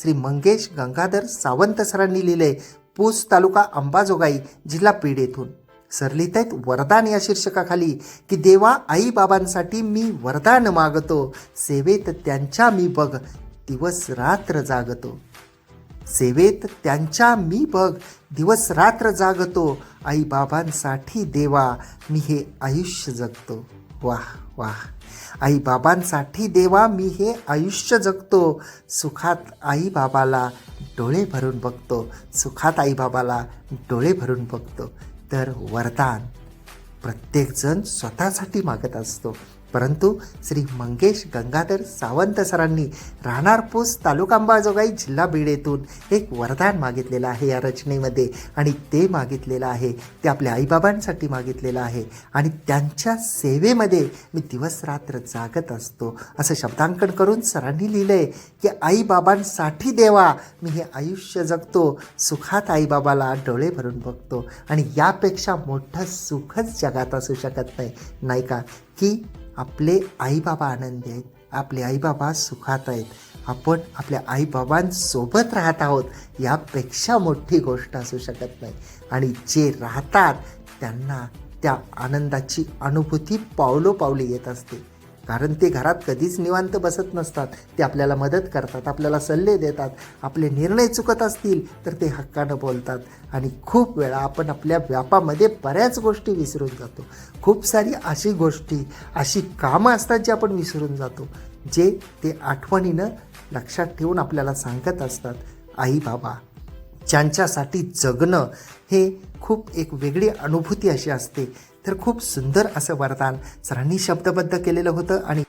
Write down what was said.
श्री मंगेश गंगाधर सावंत सरांनी लिहिले, पूस तालुका अंबाजोगाई जिल्हा बीड येथून. सर लिहित आहेत वरदान या शीर्षकाखाली की देवा आई बाबांसाठी मी वरदान मागतो, सेवेत त्यांच्या मी बघ दिवस रात्र जागतो. सेवेत त्यांच्या मी बघ दिवस रात्र जागतो, आई बाबांसाठी देवा मी हे आयुष्य जगतो. वाह वाह. आई बाबांसाठी देवा मी हे आयुष्य जगतो, सुखात आई बाबाला डोळे भरून बघतो, सुखात आई बाबाला डोळे भरून बघतो. तर वरदान प्रत्येकजण स्वतःसाठी मागत असतो, परंतु श्री मंगेश गंगाधर सावंत सरांनी राहणार पूस तालुका अंबाजोगाई जिल्हा बीड येथून एक वरदान मागितलेलं आहे या रचनेमध्ये. आणि ते मागितलेलं आहे ते आपल्या आईबाबांसाठी मागितलेलं आहे. आणि त्यांच्या सेवेमध्ये मी दिवस रात्र जागत असतो असं शब्दांकन करून सरांनी लिहिलं आहे की आईबाबांसाठी देवा मी हे आयुष्य जगतो, सुखात आईबाबाला डोळे भरून बघतो. आणि यापेक्षा मोठं सुखच जगात असू शकत नाही, नाही का? की आपले आईबाबा आनंदी आहेत, आपले आईबाबा सुखात आहेत, आपण आपल्या आईबाबांसोबत राहत आहोत, यापेक्षा मोठी गोष्ट असू शकत नाही. आणि जे राहतात त्यांना त्या आनंदाची अनुभूती पावलोपावली येत असते, कारण ते घरात कधीच निवांत बसत नसतात. ते आपल्याला मदत करतात, आपल्याला सल्ले देतात, आपले निर्णय चुकत असतील तर ते हक्कानं बोलतात. आणि खूप वेळा आपण आपल्या व्यापामध्ये बऱ्याच गोष्टी विसरून जातो. खूप सारी अशी गोष्टी, अशी कामं असतात जे आपण विसरून जातो, जे ते आठवणीनं लक्षात ठेवून आपल्याला सांगत असतात. आई बाबा ज्यांच्यासाठी जगणं हे खूप एक वेगळी अनुभूती अशी असते. तर खूप सुंदर असं वरदान सरांनी शब्दबद्ध केलेलं होतं आणि